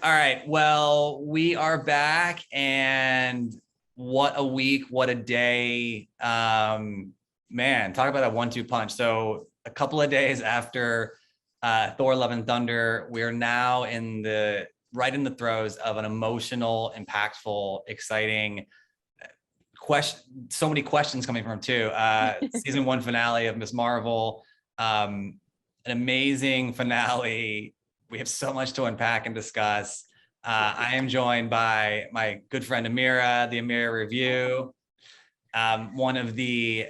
All right. Well, we are back, and what a week, what a day. Man, talk about a 1-2 punch. So a couple of days after Thor: Love and Thunder, we're now right in the throes of an emotional, impactful, exciting question. So many questions coming from too. Season 1 finale of Miss Marvel. An amazing finale. We have so much to unpack and discuss. I am joined by my good friend Amira, the Amira Review, one of the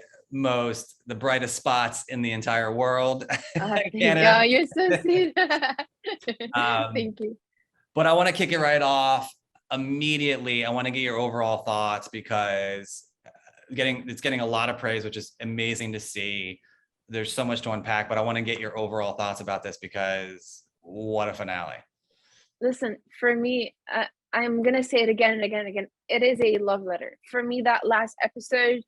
brightest spots in the entire world. Thank you. You're so sweet. Thank you. But I want to kick it right off immediately. I want to get your overall thoughts because it's getting a lot of praise, which is amazing to see. There's so much to unpack, but I want to get your overall thoughts about this because what a finale. Listen, for me, I'm going to say it again and again and again. It is a love letter. For me, that last episode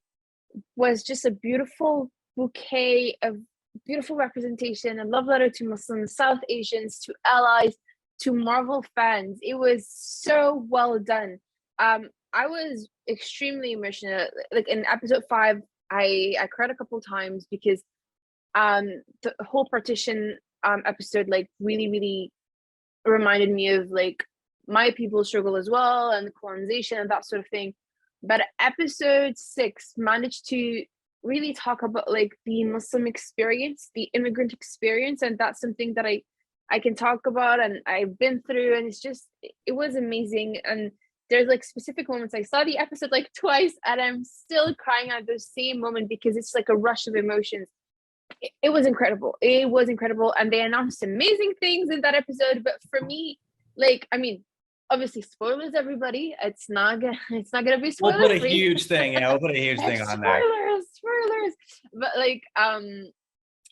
was just a beautiful bouquet of beautiful representation, a love letter to Muslims, South Asians, to allies, to Marvel fans. It was so well done. I was extremely emotional. Like in episode 5, I cried a couple times because the whole partition episode like really reminded me of like my people's struggle as well, and colonization and that sort of thing. But episode 6 managed to really talk about like the Muslim experience, the immigrant experience, and that's something that I can talk about and I've been through, and it was amazing. And there's like specific moments. I saw the episode like twice and I'm still crying at the same moment because it's like a rush of emotions. It was incredible. It was incredible. And they announced amazing things in that episode. But for me, like, I mean, obviously spoilers, everybody. It's not gonna be spoilers. We'll put a huge thing, we'll put a huge thing on there. Spoilers. But like,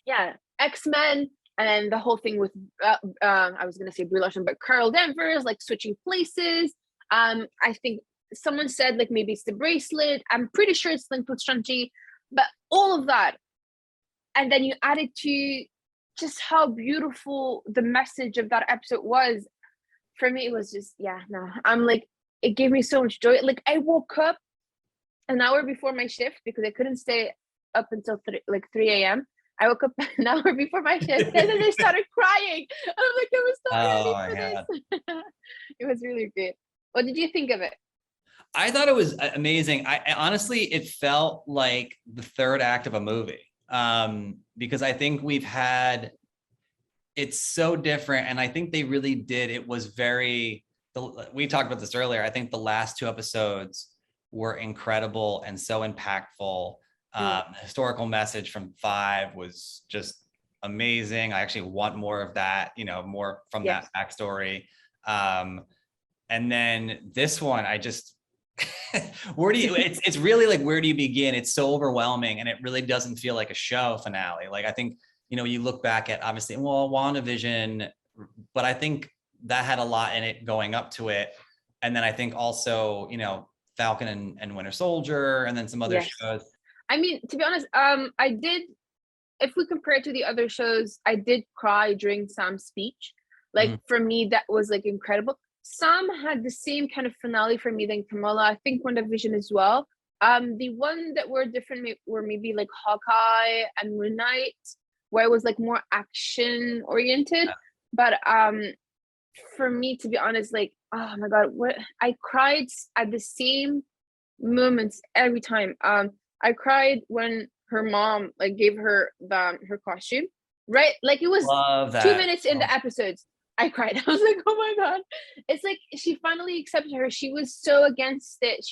yeah, X-Men, and then the whole thing with I was gonna say Brie Larson, but Carol Danvers, like switching places. I think someone said like maybe it's the bracelet. I'm pretty sure it's linked with Shang-Chi, but all of that. And then you add it to just how beautiful the message of that episode was. For me, it was just, I'm like, it gave me so much joy. Like I woke up an hour before my shift because I couldn't stay up until 3 a.m. I woke up an hour before my shift and then I started crying. I'm like, I was not ready for this. It was really great. What did you think of it? I thought it was amazing. I honestly, it felt like the third act of a movie. Because I think it's so different. And I think they really did. It was we talked about this earlier. I think the last 2 episodes were incredible and so impactful. Historical message from 5 was just amazing. I actually want more of that, more from that backstory. And then this one, I just, it's really like, where do you begin? It's so overwhelming and it really doesn't feel like a show finale. Like, I think, you look back at obviously, WandaVision, but I think that had a lot in it going up to it. And then I think also, Falcon and Winter Soldier, and then some other shows. I mean, to be honest, if we compare it to the other shows, I did cry during Sam's speech. Like for me, that was like incredible. Sam had the same kind of finale for me than Kamala. I think WandaVision as well. The one that were different were maybe like Hawkeye and Moon Knight, where it was like more action oriented. But for me, to be honest, like, oh my God, I cried at the same moments every time. I cried when her mom like gave her her costume, right? Like it was 2 minutes in the episodes. I cried. I was like, oh my God. It's like she finally accepted her. She was so against it.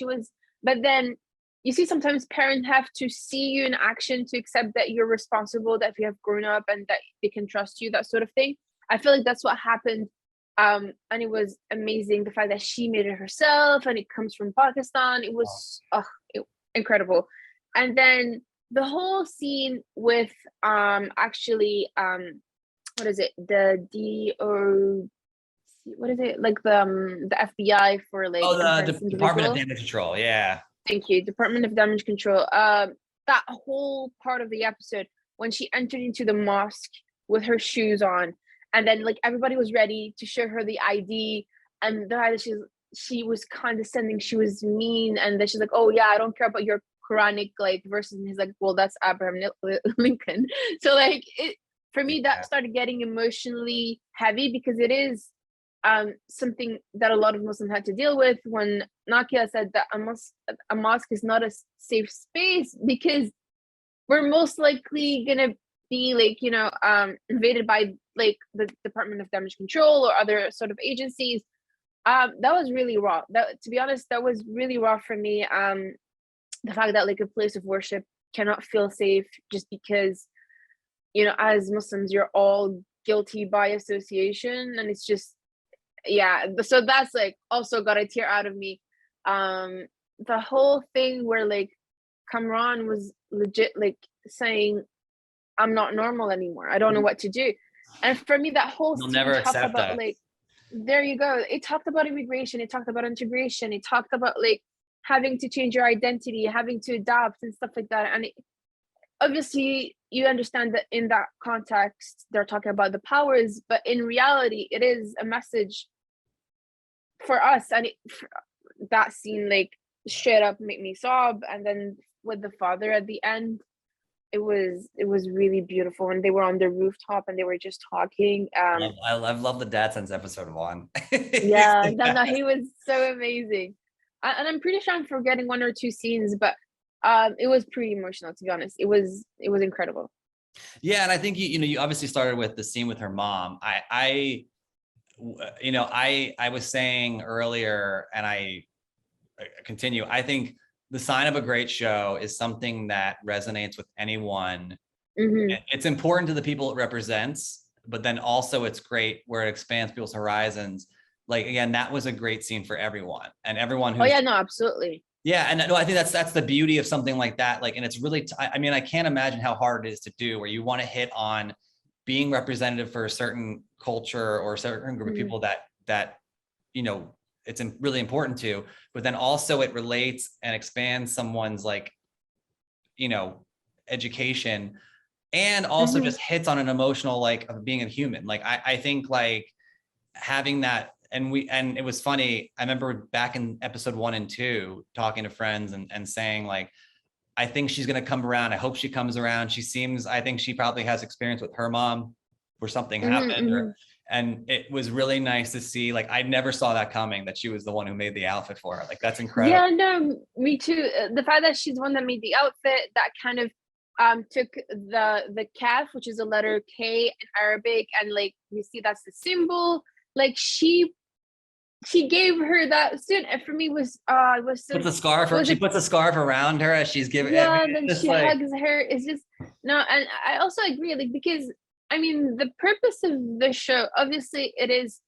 But then you see sometimes parents have to see you in action to accept that you're responsible, that you have grown up and that they can trust you, that sort of thing. I feel like that's what happened. And it was amazing. The fact that she made it herself and it comes from Pakistan. It was incredible. And then the whole scene with what is it? What is it? Like the FBI for like the Department of Damage Control. Yeah. Thank you. Department of Damage Control. That whole part of the episode when she entered into the mosque with her shoes on, and then like everybody was ready to show her the ID, and the fact that she was condescending, she was mean, and then she's like, oh yeah, I don't care about your Quranic like verses, and he's like, well, that's Abraham Lincoln. So like it, for me, that started getting emotionally heavy, because it is something that a lot of Muslims had to deal with when Nakia said that a mosque is not a safe space, because we're most likely gonna be like, you know, invaded by like the Department of Damage Control or other sort of agencies. That was really raw. That, to be honest, that was really raw for me. The fact that like a place of worship cannot feel safe just because, you know, as Muslims, you're all guilty by association, and it's just, yeah. So that's like also got a tear out of me. The whole thing where like Kamran was legit like saying, I'm not normal anymore, I don't know what to do. And for me, that whole They'll scene never talked accept about that. like, there you go, it talked about immigration, it talked about integration, it talked about like having to change your identity, having to adapt and stuff like that. And it, obviously you understand that in that context they're talking about the powers, but in reality it is a message for us. And that scene like straight up made me sob. And then with the father at the end, it was really beautiful, and they were on the rooftop and they were just talking. I've loved the dad since episode 1. Yeah, no, he was so amazing. And I'm pretty sure I'm forgetting one or two scenes, but it was pretty emotional, to be honest. It was incredible. Yeah, and I think you obviously started with the scene with her mom. I was saying earlier, and I continue. I think the sign of a great show is something that resonates with anyone. Mm-hmm. It's important to the people it represents, but then also it's great where it expands people's horizons. Like again, that was a great scene for everyone, and everyone Oh who's yeah, no, absolutely. yeah, and no, I think that's the beauty of something like that. Like, and it's really, I mean, I can't imagine how hard it is to do, where you want to hit on being representative for a certain culture or a certain group of Mm-hmm. people that it's really important to, but then also it relates and expands someone's like education, and also Mm-hmm. just hits on an emotional like of being a human. Like I think like having that, and it was funny. I remember back in episode 1 and 2 talking to friends and saying like, I think she's going to come around. I hope she comes around. I think she probably has experience with her mom where something Mm-hmm. happened, Mm-hmm. and it was really nice to see, like, I never saw that coming, that she was the one who made the outfit for her. Like, that's incredible. Yeah, no, me too. The fact that she's the one that made the outfit, that kind of took the kaf, which is a letter K in Arabic, and like you see that's the symbol. Like she gave her that suit, and for me was it was so, Puts a scarf, it was she a, puts a scarf around her as she's giving. I mean, yeah, and then it's just she like, hugs her. It's just, no. And I also agree, like, because I mean the purpose of the show, obviously it's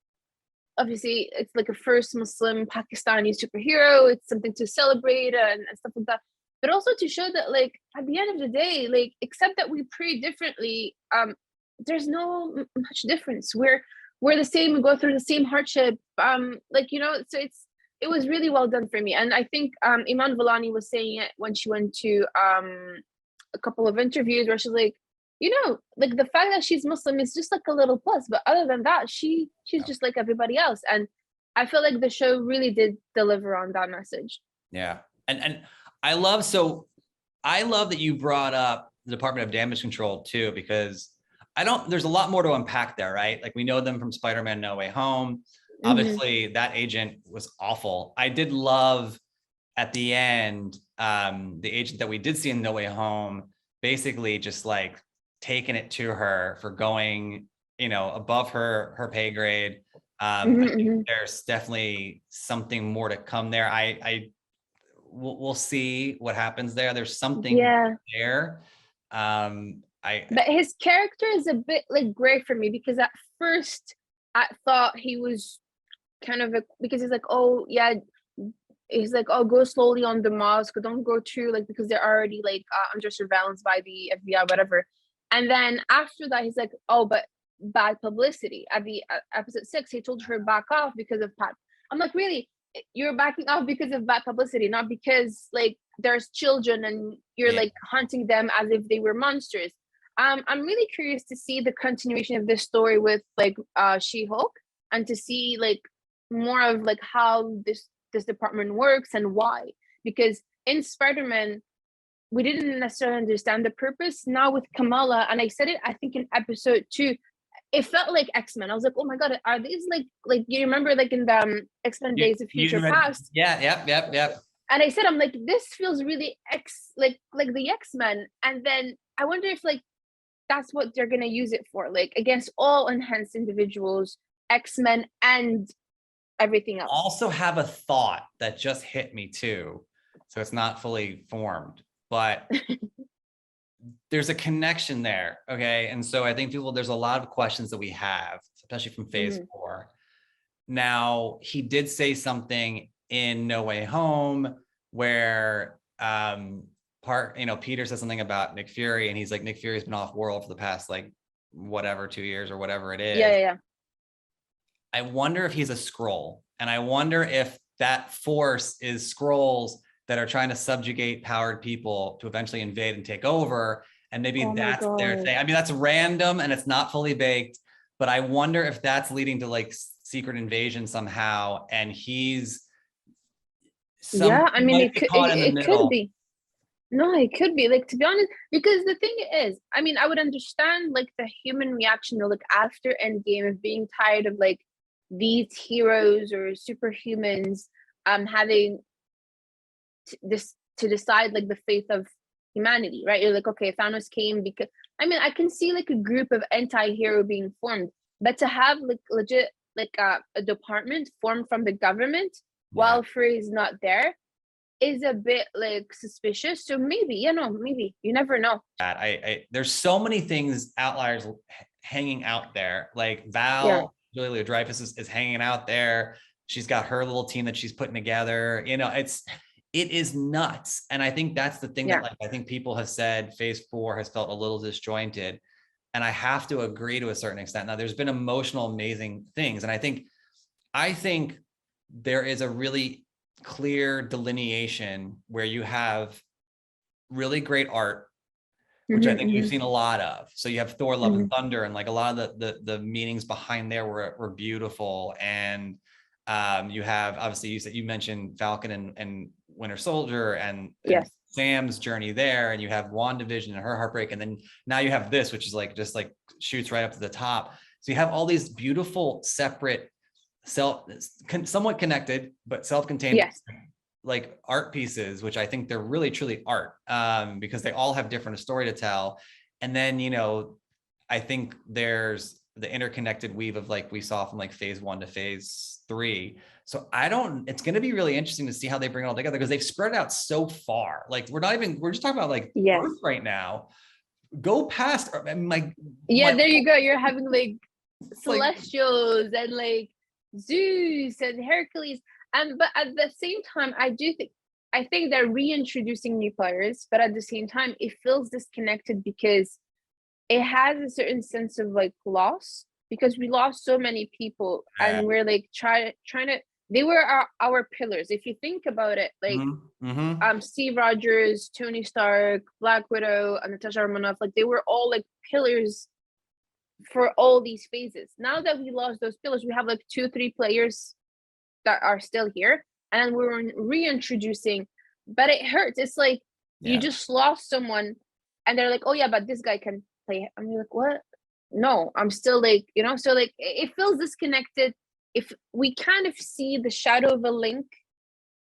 like a first Muslim Pakistani superhero. It's something to celebrate and stuff like that. But also to show that, like, at the end of the day, like, except that we pray differently, there's no much difference. We're the same. We go through the same hardship. Like, so it was really well done for me. And I think Iman Vellani was saying it when she went to a couple of interviews where she's like, like the fact that she's Muslim is just like a little plus, but other than that, she's just like everybody else. And I feel like the show really did deliver on that message. yeah. And I love that you brought up the Department of Damage Control too, because there's a lot more to unpack there, right? Like, we know them from Spider-Man No Way Home. Obviously that agent was awful. I did love at the end, the agent that we did see in No Way Home basically just like taking it to her for going, above her pay grade. I think there's definitely something more to come there. We'll see what happens there. There's something Yeah. there. But his character is a bit like gray for me, because at first I thought he was kind of because he's like, oh yeah, he's like, oh, go slowly on the mosque, don't go too, like, because they're already like under surveillance by the FBI, whatever. And then after that, he's like, oh, but bad publicity. At the episode 6, he told her back off because of Pat. I'm like, really? You're backing off because of bad publicity, not because like there's children and you're like hunting them as if they were monsters. I'm really curious to see the continuation of this story with like She-Hulk, and to see like more of like how this department works and why. Because in Spider-Man, we didn't necessarily understand the purpose. Now with Kamala, and I said it, I think in episode 2, it felt like X-Men. I was like, oh my god, are these like you remember like in the X-Men Days of Future Past? Yeah, yep. And I said, I'm like, this feels really like the X-Men. And then I wonder if like that's what they're gonna use it for, like against all enhanced individuals, X-Men and everything else. Also have a thought that just hit me too. So it's not fully formed, but there's a connection there. Okay. And so I think there's a lot of questions that we have, especially from phase 4. Now, he did say something in No Way Home where Peter says something about Nick Fury, and he's like, Nick Fury's been off world for the past like whatever 2 years or whatever it is. Yeah. I wonder if he's a Skrull, and I wonder if that force is Skrulls that are trying to subjugate powered people to eventually invade and take over. And maybe that's their thing. I mean, that's random and it's not fully baked, but I wonder if that's leading to like secret invasion somehow. And he's I mean, it could be. No, it could be, like, to be honest, because the thing is, I mean, I would understand like the human reaction to like after Endgame of being tired of like these heroes or superhumans having this to decide like the fate of humanity, right? You're like, okay, Thanos came because, I mean, I can see like a group of anti-hero being formed, but to have like legit like a department formed from the government while Fury is not there is a bit like suspicious. So maybe, maybe you never know. There's so many things, outliers hanging out there. Like Val, Julia Louis-Dreyfus is hanging out there. She's got her little team that she's putting together. It is nuts. And I think that's the thing that like, I think people have said phase 4 has felt a little disjointed. And I have to agree to a certain extent. Now there's been emotional, amazing things. And I think there is a really clear delineation where you have really great art, which I think you've seen a lot of. So you have Thor, Love and Thunder, and like a lot of the meanings behind there were beautiful. And you have, obviously, you mentioned Falcon and Winter Soldier and Sam's journey there, and you have WandaVision and her heartbreak, and then now you have this, which is like just like shoots right up to the top. So you have all these beautiful, separate, somewhat connected but self-contained like art pieces, which I think they're really truly art, because they all have different story to tell. And then I think there's the interconnected weave of like we saw from like phase 1 to phase 3. So it's going to be really interesting to see how they bring it all together, because they've spread it out so far. Like we're just talking about like Earth right now. Go past there you go. You're having like celestials and like Zeus and Hercules. But at the same time, I think they're reintroducing new players, but at the same time, it feels disconnected because it has a certain sense of like loss, because we lost so many people, and we're like trying to. They were our pillars. If you think about it, like Steve Rogers, Tony Stark, Black Widow, and Natasha Romanoff, like they were all like pillars for all these phases. Now that we lost those pillars, we have like 2-3 players that are still here, and we're reintroducing, but it hurts. It's like you just lost someone and they're like, oh yeah, but this guy can play. And you're like, what? No, I'm still like, so like it feels disconnected. If we kind of see the shadow of a link,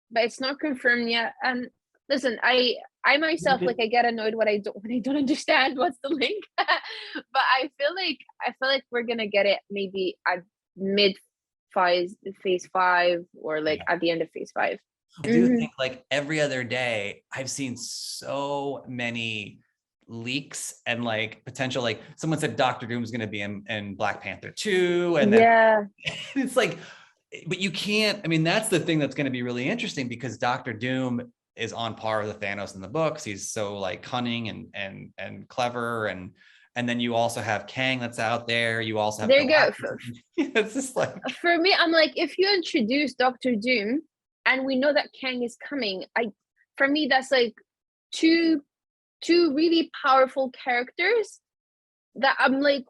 but it's not confirmed yet. And listen, I myself, like I get annoyed when I don't understand what's the link. But I feel like we're gonna get it maybe at mid phase 5, or like at the end of phase 5. I do think like every other day I've seen so many leaks and like potential, like someone said Dr. Doom's going to be in Black Panther 2, and then it's like, but you can't, I mean, that's the thing that's going to be really interesting, because Dr. Doom is on par with the Thanos in the books. He's so like cunning and clever, and then you also have Kang that's out there. You also have it's just like, for me, I'm like, if you introduce Dr. Doom and we know that Kang is coming, for me that's like two really powerful characters that I'm like,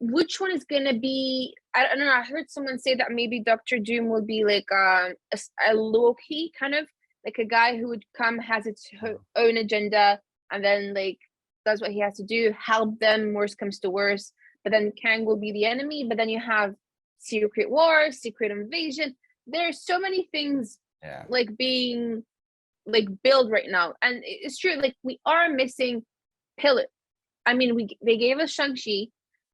which one is gonna be, I don't know, I heard someone say that maybe Dr. Doom will be like a low-key kind of like a guy who would come, has its own agenda, and then like does what he has to do, help them, worst comes to worst. But then Kang will be the enemy. But then you have Secret War, Secret Invasion. There's so many things like being like built right now, and it's true. Like we are missing pillar. I mean, they gave us Shang-Chi.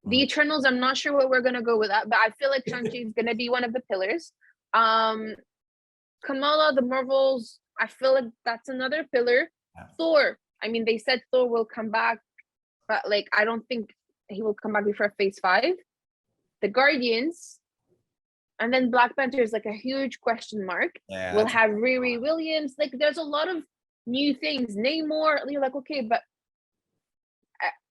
The Eternals, I'm not sure what we're gonna go with that, but I feel like Shang-Chi is gonna be one of the pillars. Kamala, the Marvels, I feel like that's another pillar. Thor, I mean, they said Thor will come back, but like I don't think he will come back before Phase 5. The Guardians, and then Black Panther is like a huge question mark. We'll have Riri Williams. Like there's a lot of new things. Namor, you're like, okay, but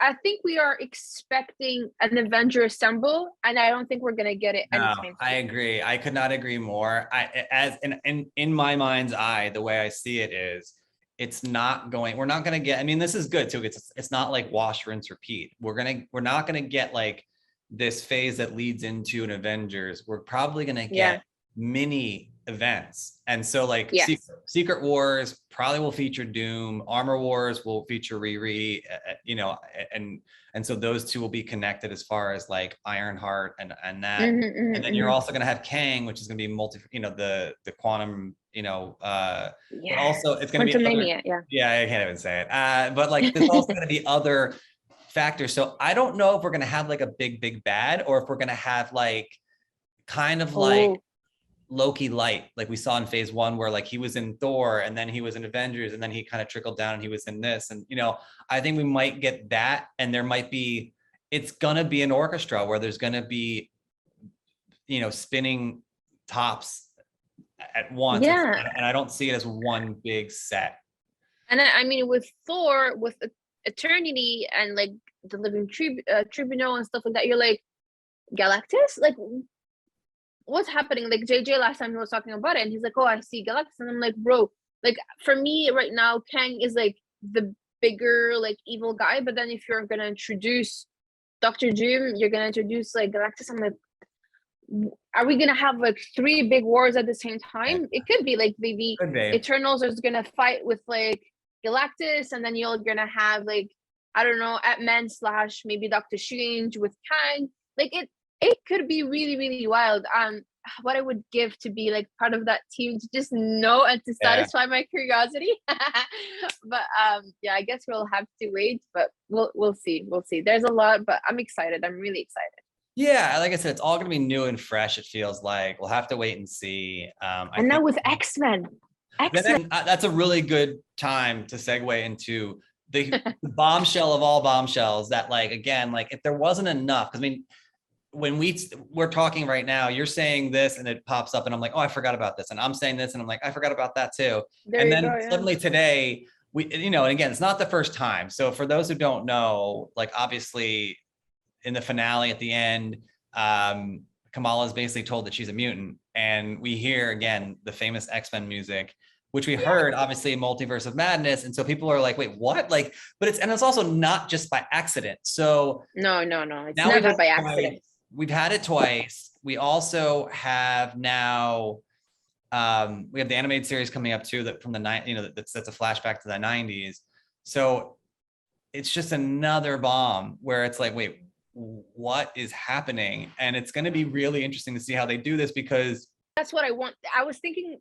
I think we are expecting an Avenger assemble, and I don't think we're gonna get it anytime soon. I agree. I could not agree more. As in my mind's eye, the way I see it is, it's not going. We're not gonna get. I mean, this is good too. It's not like wash, rinse, repeat. We're not gonna get like this phase that leads into an Avengers. We're probably gonna get mini events, and so like Secret Wars probably will feature Doom. Armor Wars will feature Riri, you know, and so those two will be connected as far as like Ironheart and that, and then you're also going to have Kang, which is going to be the quantum, you know, but also it's going to be other, I can't even say it, but like there's also going to be other factors. So I don't know if we're going to have like a big bad, or if we're going to have like kind of like Loki light, like we saw in Phase 1, where like he was in Thor and then he was in Avengers and then he kind of trickled down and he was in this. And, you know, I think we might get that. And there might be, it's going to be an orchestra where there's going to be, you know, spinning tops at once. And I don't see it as one big set. And I mean, with Thor, with Eternity and like the Living Tribunal and stuff like that, you're like, Galactus? Like, what's happening? Like JJ last time he was talking about it, and he's like, oh, I see Galactus, and I'm like, bro, like for me right now, Kang is like the bigger like evil guy, but then if you're gonna introduce Dr. Doom, you're gonna introduce like Galactus. I'm like, are we gonna have like 3 big wars at the same time? It could be like maybe Eternals is gonna fight with like Galactus, and then you're gonna have like, I don't know, Ant-Man / maybe Doctor Strange with Kang. Like it could be really wild. What I would give to be like part of that team, to just know and to satisfy my curiosity. But I guess we'll have to wait, but we'll see. There's a lot, but I'm excited. I'm really excited. Yeah, like I said, it's all gonna be new and fresh. It feels like we'll have to wait and see. And now with X-Men. That's a really good time to segue into the bombshell of all bombshells. That like, again, like if there wasn't enough, because I mean, when we're talking right now, you're saying this and it pops up and I'm like, oh, I forgot about this. And I'm saying this and I'm like, I forgot about that too. And then suddenly today, we, you know, and again, it's not the first time. So for those who don't know, like obviously in the finale at the end, Kamala is basically told that she's a mutant. And we hear again, the famous X-Men music, which we heard obviously in Multiverse of Madness. And so people are like, wait, what? Like, but it's also not just by accident. So no. It's never by accident. We've had it twice. We also have now, we have the animated series coming up too, that from the that's a flashback to the 90s. So it's just another bomb where it's like, wait, what is happening? And it's going to be really interesting to see how they do this, because that's what I want. I was thinking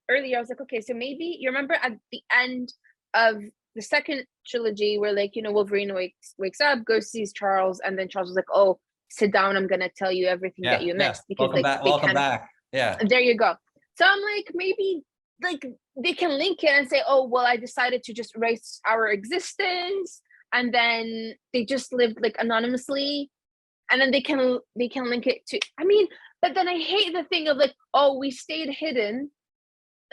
earlier, I was like, okay, so maybe you remember at the end of the second trilogy where like, you know, Wolverine wakes up, goes sees Charles, and then Charles was like, oh, sit down, I'm gonna tell you everything that you missed, because welcome back. There you go. So I'm like, maybe like they can link it and say, oh well, I decided to just erase our existence, and then they just lived like anonymously, and then they can link it to, I mean, but then I hate the thing of like, oh, we stayed hidden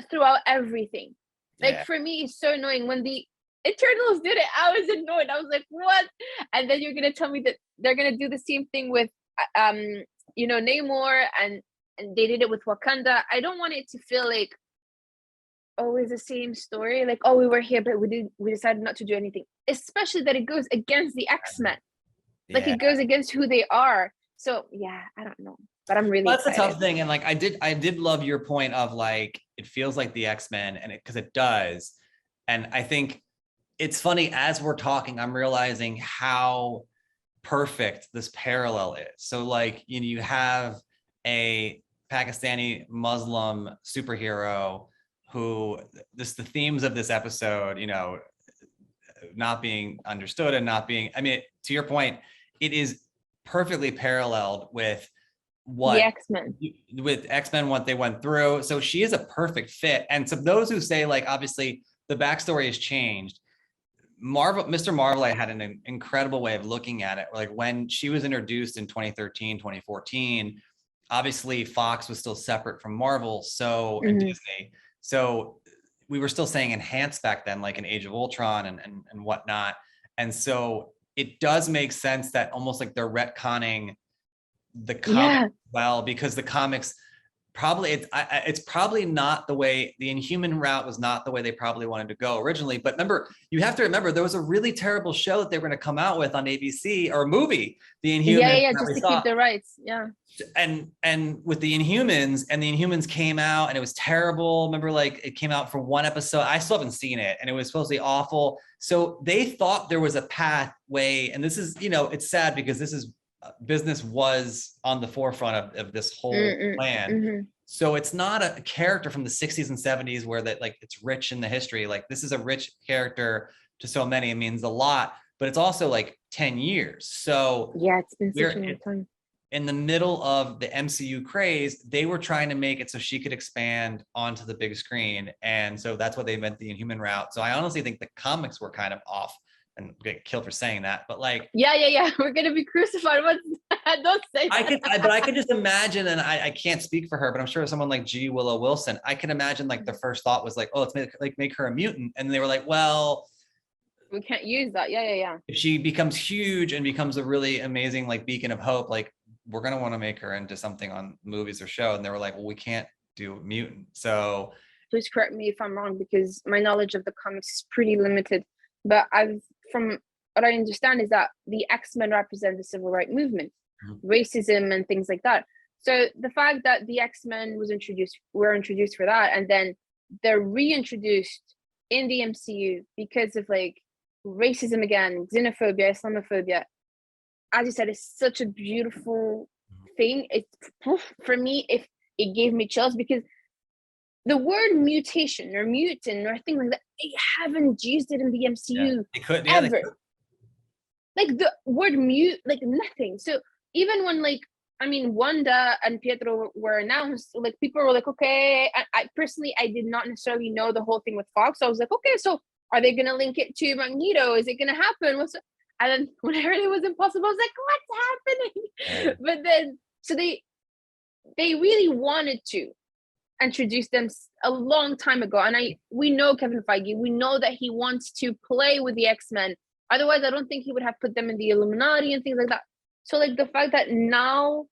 throughout everything. Like for me, it's so annoying when the Eternals did it. I was annoyed. I was like, what? And then you're gonna tell me that they're gonna do the same thing with you know, Namor, and they did it with Wakanda. I don't want it to feel like always the same story. Like, oh, we were here, but we decided not to do anything. Especially that it goes against the X-Men. Like Yeah. it goes against who they are. So yeah, I don't know, but I'm really Well, that's the excited. tough thing. And like I did love your point of like it feels like the X-Men and because it does. And I think it's funny as we're talking, I'm realizing how perfect this parallel is. So like you have a Pakistani Muslim superhero who the themes of this episode, not being understood and not being, I mean, to your point, it is perfectly paralleled with The what X-Men. with X-Men, what they went through. So she is a perfect fit. And so those who say like, obviously the backstory has changed. Mr. Marvel, I had an incredible way of looking at it. Like when she was introduced in 2013, 2014, obviously Fox was still separate from Marvel, and Disney. So we were still saying enhanced back then, like in Age of Ultron and whatnot. And so it does make sense that almost like they're retconning the comic Yeah. well, because the comics probably it's probably not the way the Inhuman route was not the way they probably wanted to go originally. But you have to remember there was a really terrible show that they were going to come out with on ABC or a movie, The Inhumans. Yeah, just to keep the rights. Yeah. And with the Inhumans came out and it was terrible. Remember, like it came out for one episode. I still haven't seen it, and it was supposed to be awful. So they thought there was a pathway, and this is, it's sad because this is business was on the forefront of this whole plan. So it's not a character from the 60s and 70s where that like it's rich in the history. Like this is a rich character to so many. It means a lot, but it's also like 10 years. So yeah, it's been such a long time. In the middle of the MCU craze, they were trying to make it so she could expand onto the big screen. And so that's what they meant the Inhuman route. So I honestly think the comics were kind of off and get killed for saying that. But like, yeah. We're going to be crucified. Don't say that. but I could just imagine, and I can't speak for her, but I'm sure someone like G. Willow Wilson, I can imagine like the first thought was like, oh, let's make her a mutant. And they were like, well, we can't use that. Yeah. If she becomes huge and becomes a really amazing like beacon of hope, like we're going to want to make her into something on movies or show. And they were like, well, we can't do mutant. So please correct me if I'm wrong, because my knowledge of the comics is pretty limited. But from what I understand is that the X-Men represent the civil rights movement, racism and things like that. So the fact that the X-Men were introduced for that, and then they're reintroduced in the MCU because of like racism again, xenophobia, Islamophobia. As you said, it's such a beautiful thing. It's for me, if it gave me chills, because the word mutation or mutant or thing like that, they haven't used it in the MCU ever. Like the word mute, like nothing. So even when Wanda and Pietro were announced, like people were like, okay. I personally, I did not necessarily know the whole thing with Fox. So I was like, okay, so are they gonna link it to Magneto? Is it gonna happen? And then when I heard it was impossible, I was like, what's happening? But then, so they really wanted to introduce them a long time ago. And we know Kevin Feige, we know that he wants to play with the X-Men. Otherwise, I don't think he would have put them in the Illuminati and things like that. So like the fact that now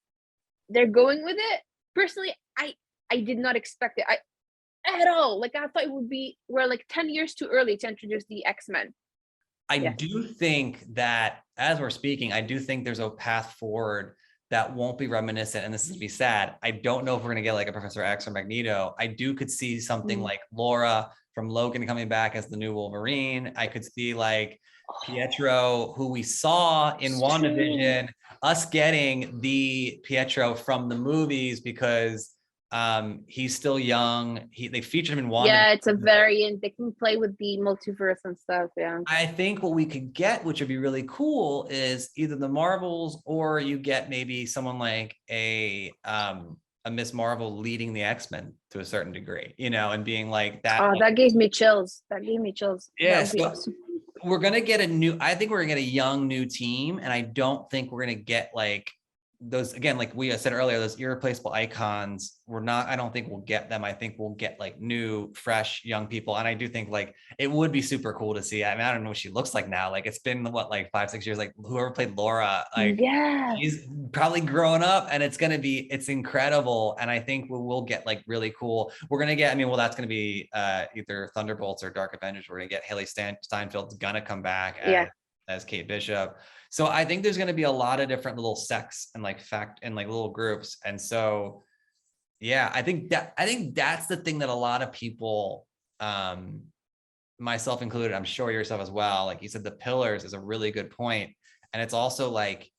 they're going with it, personally, I did not expect it at all. Like I thought we're like 10 years too early to introduce the X-Men. I do think that as we're speaking, I do think there's a path forward that won't be reminiscent, and this is gonna be sad. I don't know if we're gonna get like a Professor X or Magneto. I could see something like Laura from Logan coming back as the new Wolverine. I could see like Pietro, who we saw in WandaVision, us getting the Pietro from the movies because he's still young. They featured him in WandaVision. Yeah, it's they can play with the multiverse and stuff. Yeah. I think what we could get, which would be really cool, is either the Marvels or you get maybe someone like a Miss Marvel leading the X-Men to a certain degree, and being like that. Oh, that gave me chills. Yeah, so awesome. We're gonna get I think we're gonna get a young new team, and I don't think we're gonna get like those, again, like we said earlier, those irreplaceable icons. I don't think we'll get them. I think we'll get like new, fresh, young people. And I do think like it would be super cool to see. I mean, I don't know what she looks like now. Like it's been like 5-6 years, like whoever played Laura, like she's probably grown up, and it's incredible. And I think we'll get like really cool. We're going to get, that's going to be either Thunderbolts or Dark Avengers. We're going to get Haley Steinfeld's gonna come back as as Kate Bishop. So I think there's going to be a lot of different little sects and like little groups. And so, yeah, I think that's the thing that a lot of people, myself included, I'm sure yourself as well, like you said, the pillars is a really good point. And it's also like,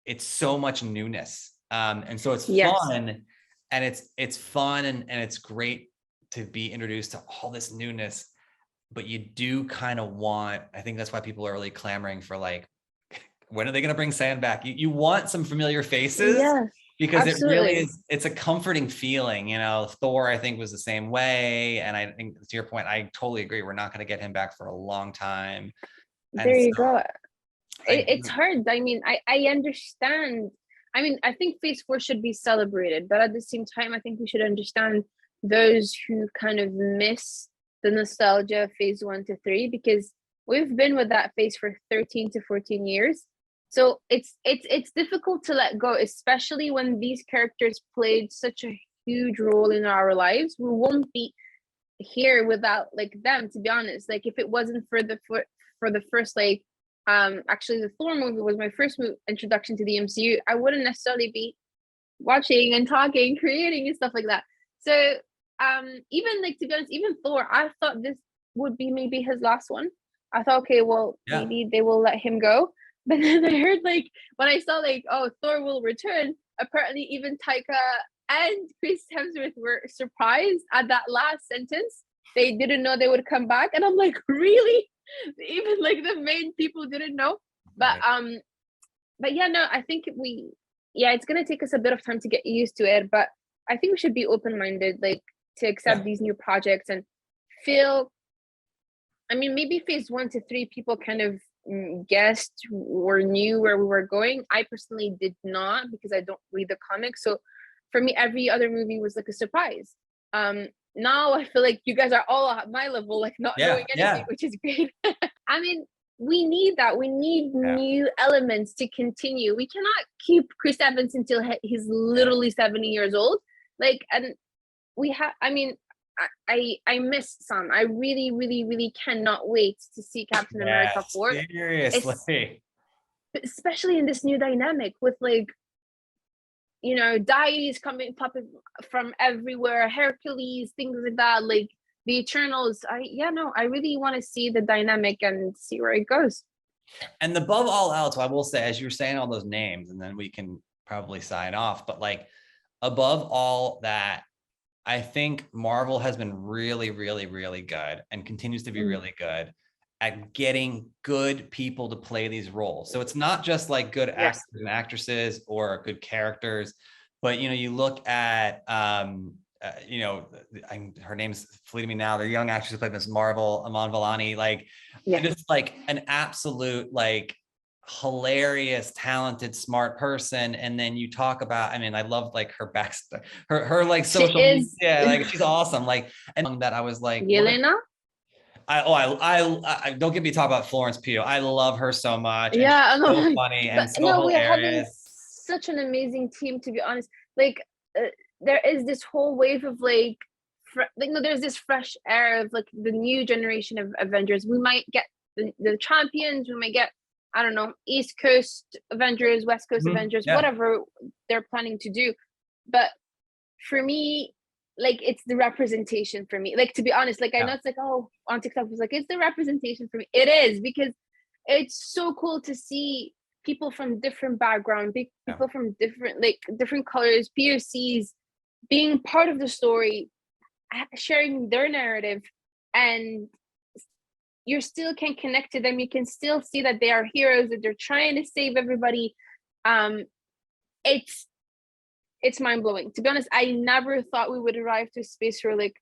it's so much newness. And so it's fun, and it's fun and it's great to be introduced to all this newness, but you do kind of want, I think that's why people are really clamoring for like, when are they going to bring Sand back? You want some familiar faces, because it really is, it's a comforting feeling, you know. Thor, I think, was the same way. And I think, to your point, I totally agree. We're not going to get him back for a long time. And there you go. It's hard. I mean, I understand. I mean, I think phase 4 should be celebrated, but at the same time, I think we should understand those who kind of miss the nostalgia of phase 1 to 3, because we've been with that phase for 13 to 14 years. So it's difficult to let go, especially when these characters played such a huge role in our lives. We won't be here without like them, to be honest. Like if it wasn't for the first like actually the Thor movie was my first introduction to the MCU, I wouldn't necessarily be watching and talking, creating and stuff like that. So even like, to be honest, even Thor, I thought this would be maybe his last one. I thought, okay, well, maybe they will let him go. But then I heard, like, when I saw like, oh, Thor will return, apparently even Taika and Chris Hemsworth were surprised at that last sentence. They didn't know they would come back. And I'm like, really? Even like the main people didn't know. But yeah, no, I think it's gonna take us a bit of time to get used to it. But I think we should be open-minded, like, to accept these new projects and feel, I mean, maybe phase 1 to 3 people kind of guessed or knew where we were going. I personally did not, because I don't read the comics. So for me, every other movie was like a surprise. Now I feel like you guys are all at my level, like not knowing anything, which is great. I mean, we need that. We need new elements to continue. We cannot keep Chris Evans until he's literally 70 years old. Like, and we have, I mean, I miss Sam. I really, really, really cannot wait to see Captain America 4. Seriously. Especially in this new dynamic with, like, you know, deities popping from everywhere, Hercules, things like that, like the Eternals. I really want to see the dynamic and see where it goes. And above all else, I will say, as you were saying all those names, and then we can probably sign off, but like above all that, I think Marvel has been really, really, really good and continues to be really good at getting good people to play these roles. So it's not just like good actors and actresses or good characters, but, you know, you look at, you know, her name's fleeting me now, the young actress who played Miss Marvel, Iman Vellani, like, just like an absolute, like, hilarious, talented, smart person. And then you talk about, I mean, I love like her backstory, her like social media, like she's awesome. Like, and that I was like, Yelena. I don't get me talk about Florence Pugh. I love her so much. Yeah, and she's so funny and so hilarious. We're having such an amazing team, to be honest. Like, there is this whole wave of like, there's this fresh air of like the new generation of Avengers. We might get the champions. We might get, I don't know, East Coast Avengers, West Coast Avengers, whatever they're planning to do. But for me, like, it's the representation for me. Like, to be honest, like, I know it's like, oh, on TikTok, it's like, it's the representation for me. It is, because it's so cool to see people from different backgrounds, people from different colors, POCs, being part of the story, sharing their narrative, and you still can connect to them. You can still see that they are heroes, that they're trying to save everybody. It's mind-blowing. To be honest, I never thought we would arrive to a space where like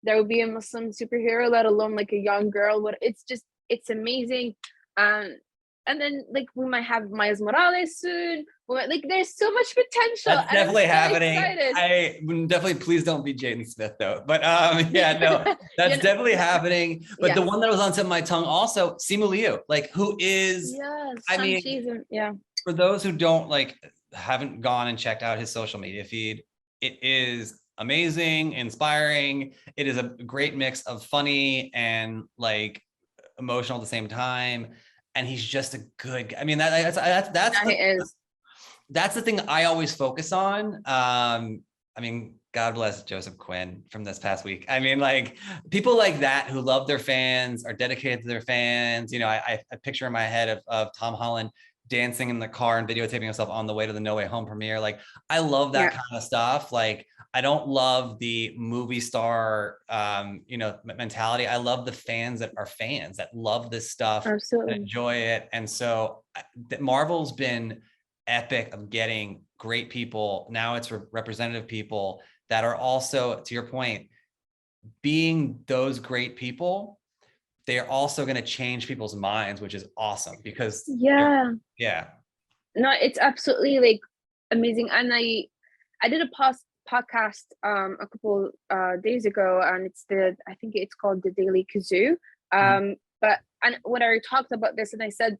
there would be a Muslim superhero, let alone like a young girl. But it's amazing. And then like we might have Miles Morales soon. Like, there's so much potential. That's definitely happening. I definitely, please don't be Jaden Smith though. But that's definitely happening. But the one that was on tip of my tongue also, Simu Liu, like, who is, I mean, for those who don't haven't gone and checked out his social media feed, it is amazing, inspiring. It is a great mix of funny and like emotional at the same time. and he's just a good guy. I mean, that's the thing I always focus on. I mean, God bless Joseph Quinn from this past week. I mean, like people like that who love their fans, are dedicated to their fans. You know, I picture in my head of Tom Holland dancing in the car and videotaping himself on the way to the No Way Home premiere. Like, I love that kind of stuff. Like, I don't love the movie star, you know, mentality. I love the fans that are fans that love this stuff, and enjoy it. And so Marvel's been epic of getting great people. Now it's representative people that are also, to your point, being those great people. They are also going to change people's minds, which is awesome because yeah. No, it's absolutely like amazing. And I did a podcast a couple days ago, and I think it's called the Daily Kazoo. But and when I talked about this, and I said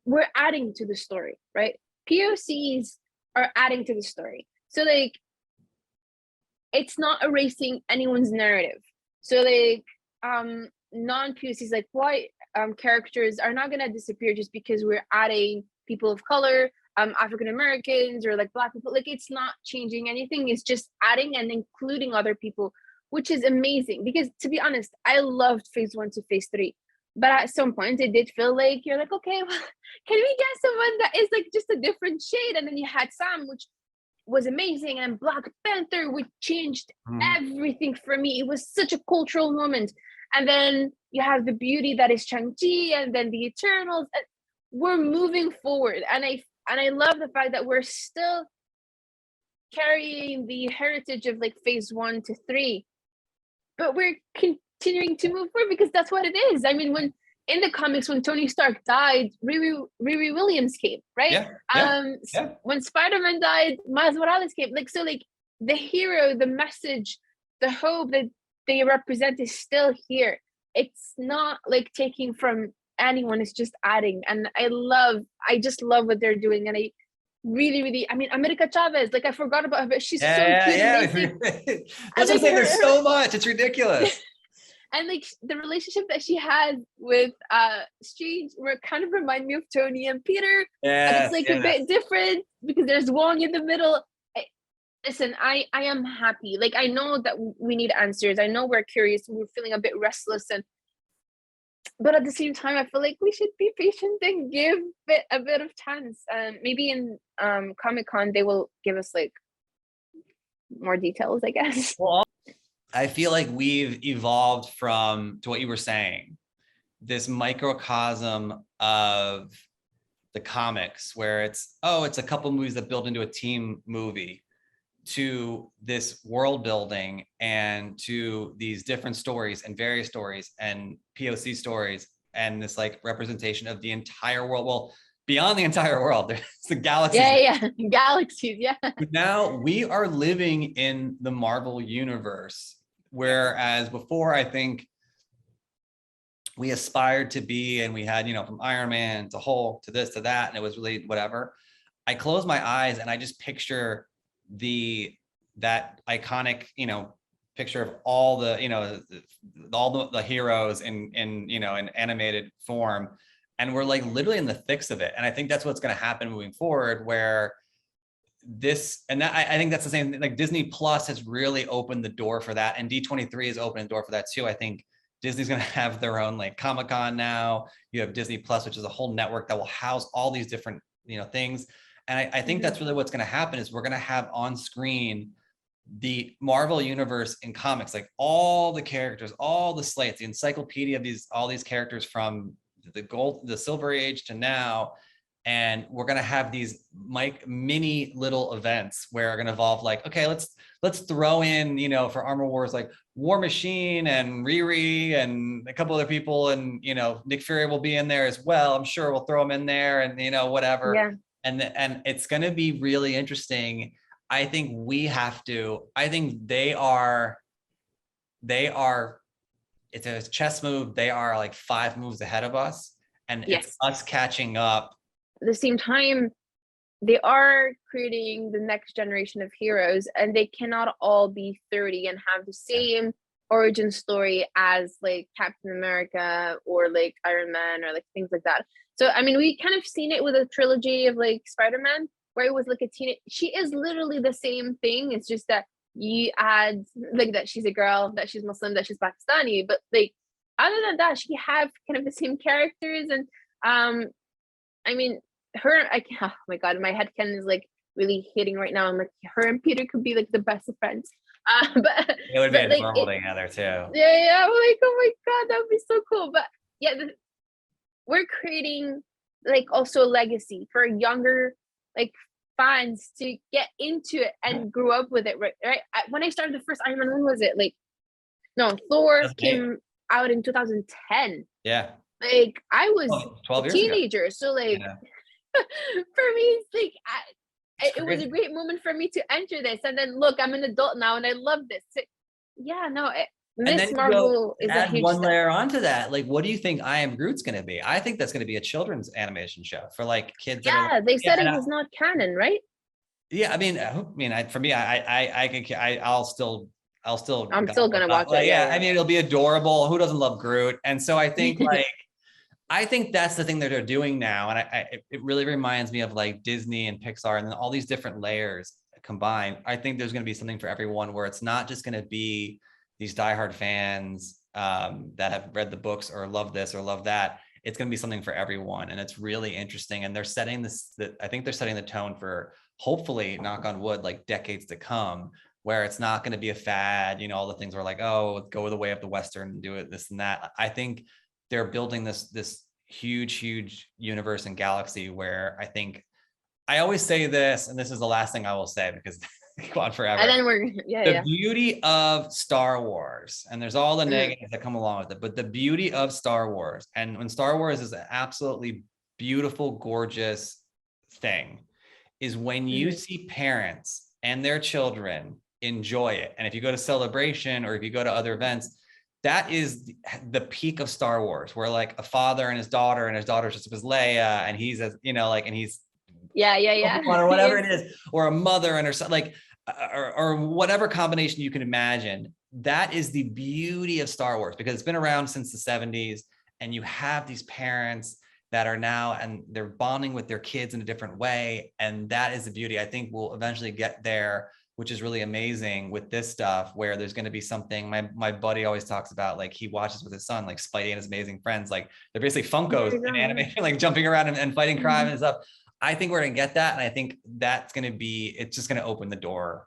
we're adding to the story, right? POCs are adding to the story. So like it's not erasing anyone's narrative. So like non-POCs, like white characters are not gonna disappear just because we're adding people of color, African Americans, or like Black people. Like it's not changing anything. It's just adding and including other people, which is amazing. Because to be honest, I loved phase 1 to phase 3. But at some point it did feel like you're like, okay, well, can we get someone that is like just a different shade? And then you had Sam, which was amazing, and Black Panther, which changed everything for me. It was such a cultural moment. And then you have the beauty that is Shang-Chi, and then the Eternals. We're moving forward, and I love the fact that we're still carrying the heritage of like phase 1 to 3, but we're continuing to move forward because that's what it is. I mean, when in the comics, when Tony Stark died, Riri Williams came, right? When Spider-Man died, Miles Morales came. Like, so like the hero, the message, the hope that they represent is still here. It's not like taking from anyone, it's just adding. And I just love what they're doing. And I really, I mean, America Chavez, like I forgot about her, but she's so cute. That's what I'm saying. There's so much. It's ridiculous. And like the relationship that she has with Strange kind of remind me of Tony and Peter. And it's like a bit different because there's Wong in the middle. Listen, I am happy. Like I know that we need answers. I know we're curious. We're feeling a bit restless, but at the same time, I feel like we should be patient and give it a bit of chance. Maybe in Comic-Con they will give us like more details, I guess. Well, I feel like we've evolved to what you were saying, this microcosm of the comics where it's a couple movies that build into a team movie, to this world building and to these different stories and various stories and POC stories and this like representation of the entire world. Well, beyond the entire world, there's the galaxies. Galaxies. Now we are living in the Marvel universe. Whereas before, I think we aspired to be, and we had, from Iron Man to Hulk to this to that, and it was really whatever. I close my eyes and I just picture that iconic, picture of all the, all the heroes in animated form, and we're like literally in the thick of it. And I think that's what's going to happen moving forward, where I think that's the same thing. Like Disney Plus has really opened the door for that, and D23 has opened the door for that too. I think Disney's going to have their own like Comic-Con now. You have Disney Plus, which is a whole network that will house all these different things. And I think that's really what's going to happen, is we're going to have on screen the Marvel universe in comics, like all the characters, all the slates, the encyclopedia of all these characters from the Silver Age to now. And we're going to have these mini little events where are going to evolve, like, okay, let's throw in, for Armor Wars, like War Machine and Riri and a couple other people, and Nick Fury will be in there as well. I'm sure we'll throw him in there, and whatever. Yeah. And it's going to be really interesting. I think they are, it's a chess move. They are like 5 moves ahead of us, and it's us catching up. At the same time, they are creating the next generation of heroes, and they cannot all be 30 and have the same origin story as like Captain America or like Iron Man or like things like that. So I mean, we kind of seen it with a trilogy of like Spider-Man, where it was like a teenage. She is literally the same thing. It's just that you add like that she's a girl, that she's Muslim, that she's Pakistani, but like other than that, she have kind of the same characters. And I mean, her, oh my god, my head canon is like really hitting right now. I'm like, her and Peter could be like the best of friends. But It would be but like adorable together too. yeah, I'm like, oh my god, that would be so cool. But yeah, we're creating like also a legacy for younger like fans to get into it and grow up with it. Right. When I started the first Iron Man, when was it? Like, no, Thor 2008. came out in 2010. Yeah. Like I was 12 a years ago. teenager, so like Yeah. for me, it's like it was a Crazy. great moment for me to enter this, and then look, I'm an adult now, and I love this. So, yeah, no, And Miss then you Marvel is a add huge one step. layer onto that. Like, what do you think I Am Groot's going to be? I think that's going to be a children's animation show for like kids that are. Yeah, they said Yeah, it was not canon, right? yeah, I mean, for me, I'll still I'm go still with gonna that. watch Like, it. Yeah, yeah, I mean, it'll be adorable. Who doesn't love Groot? And so I think yeah. like I think that's the thing that they're doing now, and it really reminds me of like Disney and Pixar, and then all these different layers combined. I think there's going to be something for everyone, where it's not just going to be these diehard fans that have read the books or love this or love that. It's going to be something for everyone, and it's really interesting. And they're setting this. I think they're setting the tone for hopefully, knock on wood, like decades to come, where it's not going to be a fad. You know, all the things were like, oh, go the way of the Western and do it, this and that. I think they're building this huge universe and galaxy where I think I always say this, and this is the last thing I will say because go on forever. And then we're The beauty of Star Wars, and there's all the negatives that come along with it, but the beauty of Star Wars, and when Star Wars is an absolutely beautiful, gorgeous thing, is when you see parents and their children enjoy it. And if you go to Celebration or if you go to other events, that is the peak of Star Wars, where like a father and his daughter's just with Leia, and he's as you know, like, and he's or whatever it is, or a mother and her son, like, or whatever combination you can imagine. That is the beauty of Star Wars, because it's been around since the 70s, and you have these parents that are now, and they're bonding with their kids in a different way, and that is the beauty. I think we'll eventually get there, which is really amazing with this stuff, where there's going to be something. My buddy always talks about, like, he watches with his son, like Spidey and his amazing friends, like they're basically Funkos in animation, like jumping around and fighting crime and stuff. I think we're going to get that. And I think that's going to be, it's just going to open the door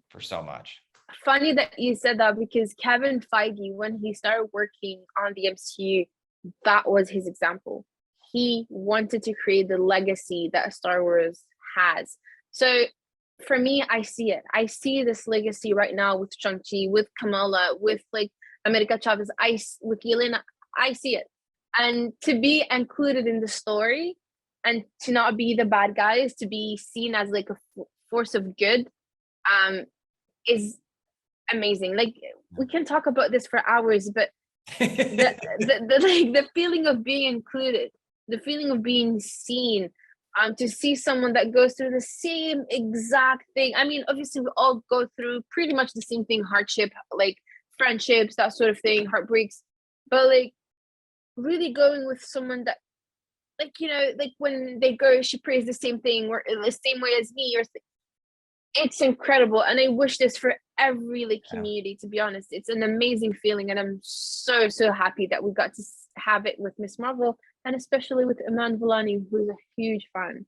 for so much. Funny that you said that, because Kevin Feige, when he started working on the MCU, that was his example. He wanted to create the legacy that Star Wars has. So for me, I see it. I see this legacy right now with Shang-Chi, with Kamala, with like America Chavez, with Yelena. I see it. And to be included in the story and to not be the bad guys, to be seen as like a force of good, is amazing. Like, we can talk about this for hours, but the feeling of being included, the feeling of being seen, to see someone that goes through the same exact thing. I mean, obviously we all go through pretty much the same thing, hardship, like friendships, that sort of thing, heartbreaks, but like really going with someone that, like, you know, like when they go, she prays the same thing or in the same way as me, or it's incredible. And I wish this for every like community, to be honest. It's an amazing feeling, and I'm so happy that we got to have it with Miss Marvel, and especially with Iman Vellani, who's a huge fan.